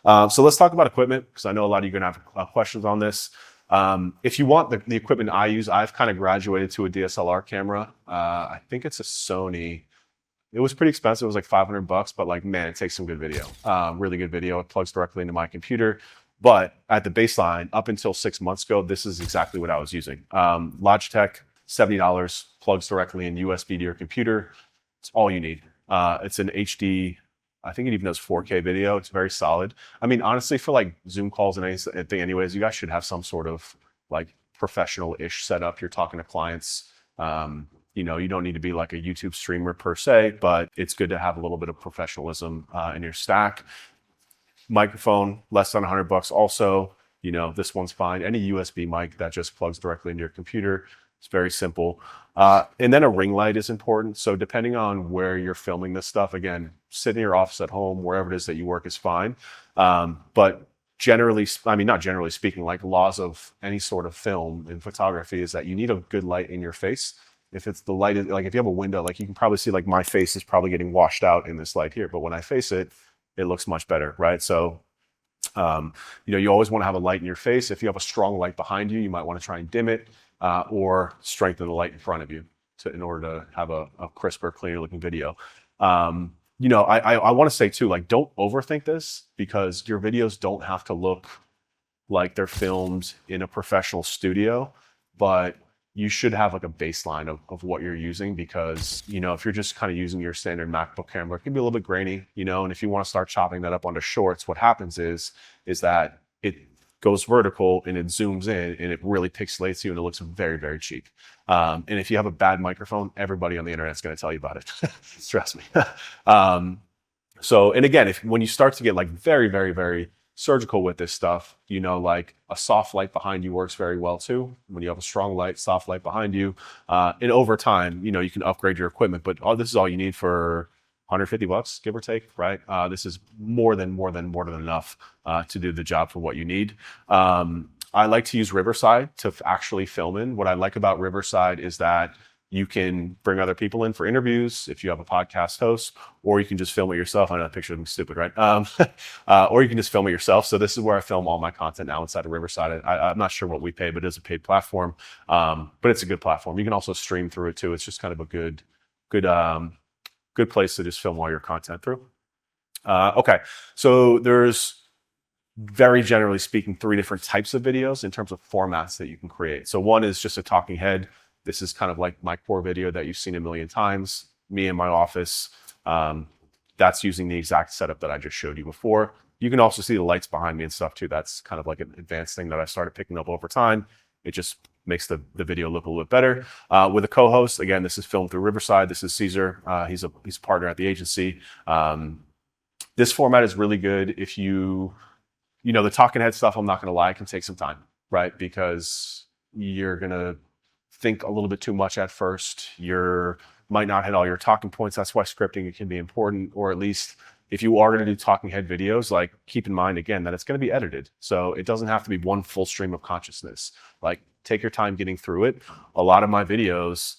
So let's talk about equipment, because I know a lot of you are going to have questions on this. If you want the equipment I use, I've kind of graduated to a DSLR camera. I think it's a Sony. It was pretty expensive. It was like $500, but like, man, it takes some good video. Really good video. It plugs directly into my computer. But at the baseline, up until 6 months ago, this is exactly what I was using. Logitech, $70, plugs directly in USB to your computer. It's all you need. It's an HD, I think it even does 4K video. It's very solid. I mean, honestly, for like Zoom calls and anything anyways, you guys should have some sort of like professional-ish setup. You're talking to clients. You know, you don't need to be like a YouTube streamer per se, but it's good to have a little bit of professionalism in your stack. Microphone, less than $100 also. You know, this one's fine. Any USB mic that just plugs directly into your computer. It's very simple. And then a ring light is important. So depending on where you're filming this stuff, again, sit in your office at home, wherever it is that you work is fine. But generally, I mean, not generally speaking, like laws of any sort of film and photography is that you need a good light in your face. If it's the light, like if you have a window, like you can probably see like my face is probably getting washed out in this light here, but when I face it, it looks much better, right? So, you know, you always want to have a light in your face. If you have a strong light behind you, you might want to try and dim it or strengthen the light in front of you in order to have a crisper, cleaner looking video. You know, I want to say too, like, don't overthink this, because your videos don't have to look like they're filmed in a professional studio, but you should have like a baseline of what you're using, because, you know, if you're just kind of using your standard MacBook camera, it can be a little bit grainy, you know, and if you want to start chopping that up onto shorts, what happens is that it goes vertical and it zooms in and it really pixelates you and it looks very, very cheap. And if you have a bad microphone, everybody on the internet is going to tell you about it. Trust me. So, and again, when you start to get like very, very, very surgical with this stuff, you know, like a soft light behind you works very well too. When you have a strong light, soft light behind you, and over time, you know, you can upgrade your equipment, but this is all you need for $150, give or take, right? This is more than enough to do the job for what you need. I like to use Riverside to actually film in. What I like about Riverside is that you can bring other people in for interviews if you have a podcast host, or you can just film it yourself. I know that picture is stupid, right? Or you can just film it yourself. So this is where I film all my content now inside of Riverside. I'm not sure what we pay, but it is a paid platform. But it's a good platform. You can also stream through it too. It's just kind of a good place to just film all your content through. Okay, so there's, very generally speaking, 3 different types of videos in terms of formats that you can create. So one is just a talking head. This is kind of like my core video that you've seen a million times, me in my office. That's using the exact setup that I just showed you before. You can also see the lights behind me and stuff too. That's kind of like an advanced thing that I started picking up over time. It just makes the video look a little bit better. With a co-host, again, this is filmed through Riverside. This is Caesar. He's a partner at the agency. This format is really good if you know, the talking head stuff, I'm not going to lie, it can take some time, right? Because you're going to think a little bit too much at first. You might not hit all your talking points. That's why scripting can be important, or at least if you are going to do talking head videos, like keep in mind again that it's going to be edited. So it doesn't have to be one full stream of consciousness. Like take your time getting through it. A lot of my videos,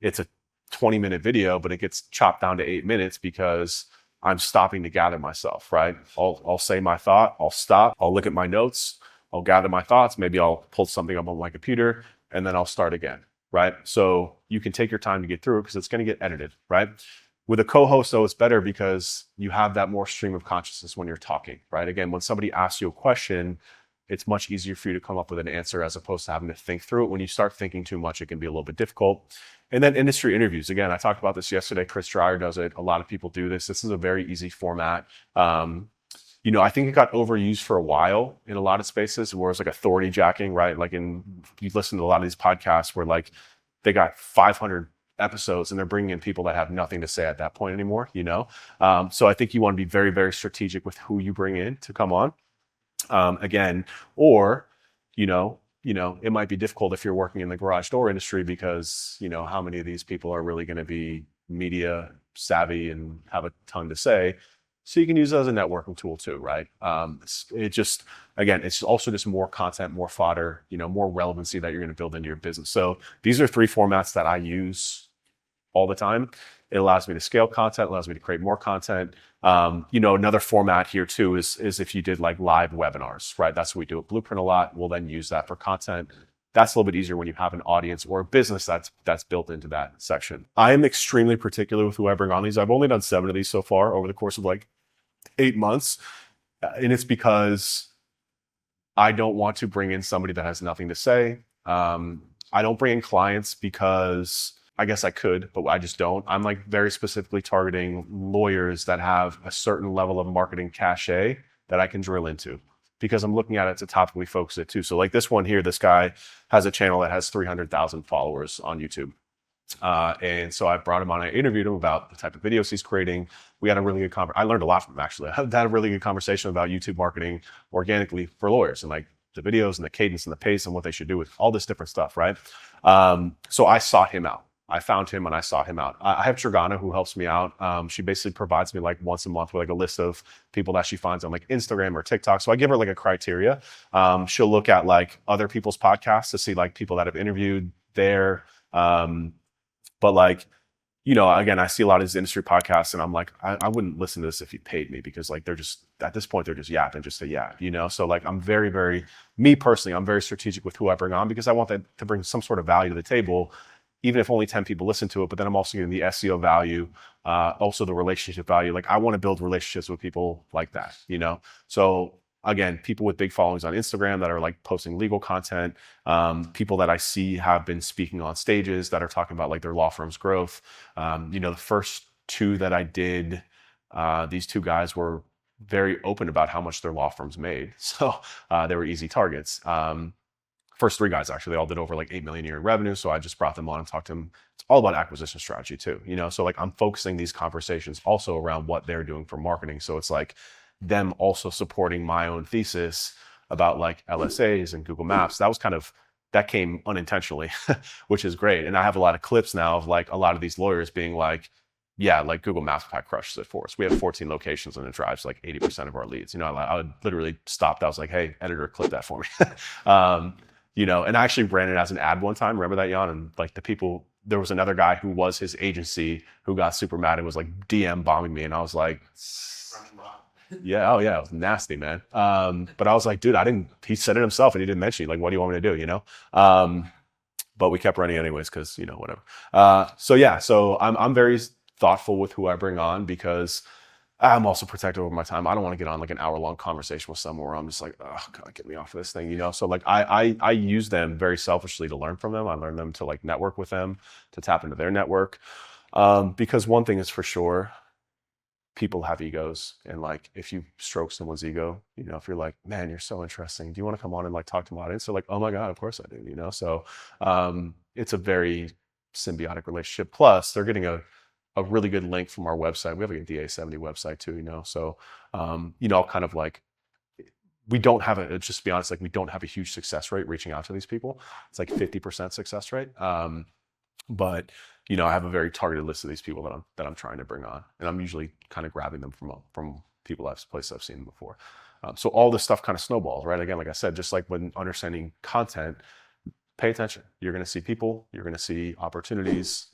it's a 20-minute video, but it gets chopped down to 8 minutes because I'm stopping to gather myself, right? I'll say my thought, I'll stop, I'll look at my notes, I'll gather my thoughts, maybe I'll pull something up on my computer, and then I'll start again, right? So you can take your time to get through it because it's going to get edited, right? With a co-host, though, it's better because you have that more stream of consciousness when you're talking, right? Again, when somebody asks you a question, it's much easier for you to come up with an answer as opposed to having to think through it. When you start thinking too much, it can be a little bit difficult. And then industry interviews. Again, I talked about this yesterday. Chris Dreyer does it. A lot of people do this. This is a very easy format. You know, I think it got overused for a while in a lot of spaces where it's like authority jacking, right? Like you listen to a lot of these podcasts where like they got 500 episodes and they're bringing in people that have nothing to say at that point anymore, you know? So I think you want to be very, very strategic with who you bring in to come on. Again, or, you know, it might be difficult if you're working in the garage door industry because, you know, how many of these people are really going to be media savvy and have a ton to say. So you can use it as a networking tool too, right? It just, again, it's also just more content, more fodder, you know, more relevancy that you're going to build into your business. So these are 3 formats that I use all the time. It allows me to scale content, allows me to create more content. Another format here too is if you did like live webinars, right? That's what we do at Blueprint a lot. We'll then use that for content. That's a little bit easier when you have an audience or a business that's built into that section. I am extremely particular with who I bring on these. I've only done 7 of these so far over the course of like 8 months. And it's because I don't want to bring in somebody that has nothing to say. I don't bring in clients because I guess I could, but I just don't. I'm like very specifically targeting lawyers that have a certain level of marketing cachet that I can drill into, because I'm looking at it to topically focus it too. So like this one here, this guy has a channel that has 300,000 followers on YouTube. And so I brought him on, I interviewed him about the type of videos he's creating. We had a really good conversation. I learned a lot from him, actually. I had a really good conversation about YouTube marketing organically for lawyers, and like the videos and the cadence and the pace and what they should do with all this different stuff, right? So I sought him out. I found him and I sought him out. I have Trigana who helps me out. She basically provides me like once a month with like a list of people that she finds on like Instagram or TikTok. So I give her like a criteria. She'll look at like other people's podcasts to see like people that have interviewed there. But like, again, I see a lot of these industry podcasts and I'm like, I wouldn't listen to this if you paid me, because like, they're just, at this point, they're just yapping just to yap, So like, I'm very, very, me personally, I'm very strategic with who I bring on, because I want that to bring some sort of value to the table, even if only 10 people listen to it. But then I'm also getting the SEO value, also the relationship value. Like I want to build relationships with people like that, So again, people with big followings on Instagram that are like posting legal content, people that I see have been speaking on stages that are talking about like their law firm's growth. The first 2 that I did, these 2 guys were very open about how much their law firms made. So they were easy targets. First 3 guys, actually, they all did over like 8 million a year in revenue. So I just brought them on and talked to them. It's all about acquisition strategy too, So like I'm focusing these conversations also around what they're doing for marketing. So it's like them also supporting my own thesis about like LSAs and Google Maps. That came unintentionally, which is great. And I have a lot of clips now of like a lot of these lawyers being like, yeah, like Google Maps Pack crushes it for us. We have 14 locations and it drives like 80% of our leads. I would literally stop. I was like, hey, editor, clip that for me. And I actually ran it as an ad one time. Remember that, Jan? And like there was another guy who was his agency who got super mad and was like DM bombing me. And I was like, yeah, it was nasty, man. But I was like, dude, he said it himself and he didn't mention it. Like, what do you want me to do, but we kept running anyways, because, whatever. So I'm very thoughtful with who I bring on, because I'm also protective over my time. I don't want to get on like an hour-long conversation with someone where I'm just like, oh God, get me off of this thing, So like I use them very selfishly to learn from them. I learn them to like network with them, to tap into their network. Because one thing is for sure, people have egos, and like if you stroke someone's ego, if you're like, man, you're so interesting, do you want to come on and like talk to my audience? They're like, oh my God, of course I do, So it's a very symbiotic relationship. Plus they're getting a really good link from our website. We have like a DA70 website too, So kind of like, we don't have just to be honest, like we don't have a huge success rate reaching out to these people. It's like 50% success rate. But I have a very targeted list of these people that I'm trying to bring on, and I'm usually kind of grabbing them from places I've seen before. So all this stuff kind of snowballs, right? Again, like I said, just like when understanding content, pay attention. You're going to see people, you're going to see opportunities.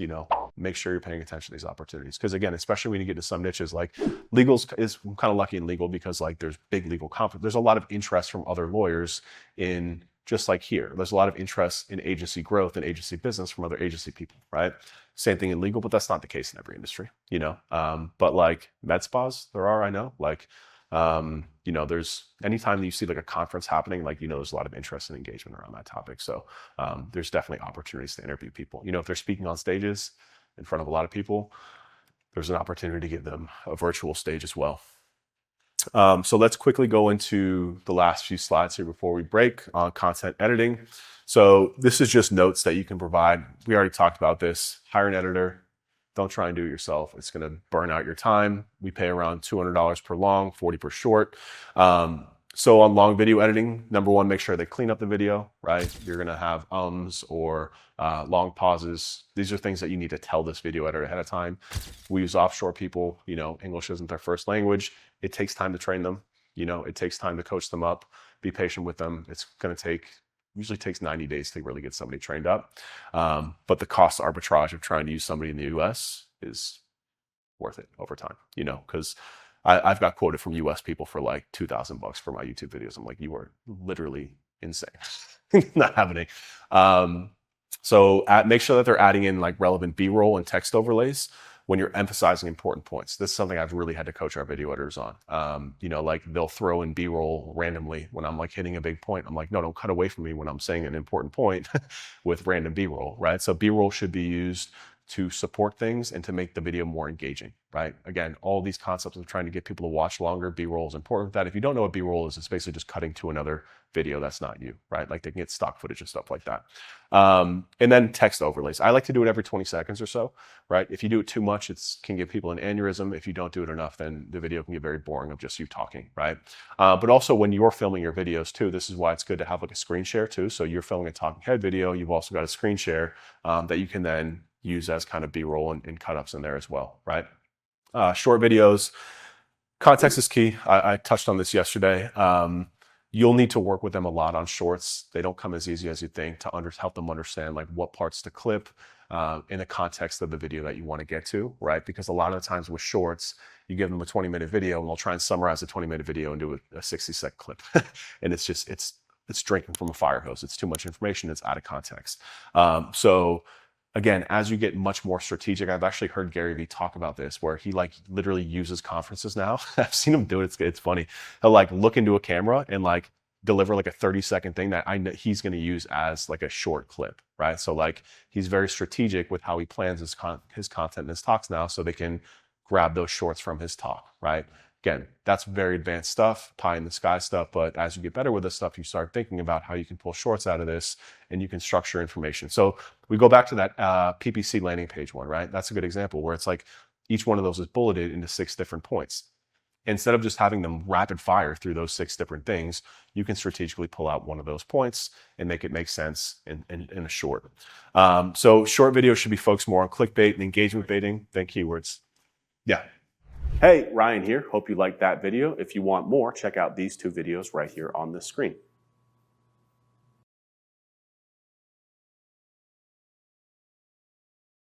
Make sure you're paying attention to these opportunities, because again, especially when you get to some niches, like legals is I'm kind of lucky in legal, because like there's big legal conference. There's a lot of interest from other lawyers in. Just like here, there's a lot of interest in agency growth and agency business from other agency people, right? Same thing in legal, but that's not the case in every industry, But like med spas, there are, I know, like, there's anytime you see like a conference happening, like, there's a lot of interest and engagement around that topic. So there's definitely opportunities to interview people. If they're speaking on stages in front of a lot of people, there's an opportunity to give them a virtual stage as well. So let's quickly go into the last few slides here before we break on content editing. So this is just notes that you can provide. We already talked about this. Hire an editor. Don't try and do it yourself. It's going to burn out your time. We pay around $200 per long, 40 per short. So on long video editing, number one, make sure they clean up the video, right? You're going to have or long pauses. These are things that you need to tell this video editor ahead of time. We use offshore people, English isn't their first language. It takes time to train them. It takes time to coach them up, be patient with them. It's going to usually takes 90 days to really get somebody trained up. But the cost arbitrage of trying to use somebody in the US is worth it over time, because I've got quoted from US people for like $2,000 for my YouTube videos. I'm like, you are literally insane. Not happening. So make sure that they're adding in like relevant B-roll and text overlays when you're emphasizing important points. This is something I've really had to coach our video editors on. You know, like they'll throw in B-roll randomly when I'm like hitting a big point. I'm like, no, don't cut away from me when I'm saying an important point with random B-roll, right? So B-roll should be used to support things and to make the video more engaging, right? Again, all these concepts of trying to get people to watch longer, B-roll is important for that. If you don't know what B-roll is, it's basically just cutting to another video that's not you, right? Like they can get stock footage and stuff like that. And then text overlays. I like to do it every 20 seconds or so, right? If you do it too much, it can give people an aneurysm. If you don't do it enough, then the video can get very boring of just you talking, right? But also when you're filming your videos too, this is why it's good to have like a screen share too. So you're filming a talking head video, you've also got a screen share that you can then use as kind of B-roll and cut-ups in there as well, right? Short videos, context is key. I touched on this yesterday. You'll need to work with them a lot on shorts. They don't come as easy as you think to help them understand like what parts to clip in the context of the video that you want to get to, right? Because a lot of the times with shorts, you give them a 20-minute video and they'll try and summarize a 20-minute video and do a 60-second clip. And it's just, it's drinking from a fire hose. It's too much information. It's out of context. So again, as you get much more strategic, I've actually heard Gary Vee talk about this, where he like literally uses conferences now. I've seen him do it. It's funny. He'll like look into a camera and like deliver like a 30-second thing that I know he's going to use as like a short clip, right? So like he's very strategic with how he plans his content and his talks now, so they can grab those shorts from his talk, right? Again, that's very advanced stuff, pie in the sky stuff, but as you get better with this stuff, you start thinking about how you can pull shorts out of this and you can structure information. So we go back to that PPC landing page one, right? That's a good example where it's like each one of those is bulleted into 6 different points. Instead of just having them rapid fire through those 6 different things, you can strategically pull out one of those points and make it make sense in a short. So short videos should be focused more on clickbait and engagement baiting than keywords. Yeah. Hey, Ryan here. Hope you liked that video. If you want more, check out these 2 videos right here on the screen.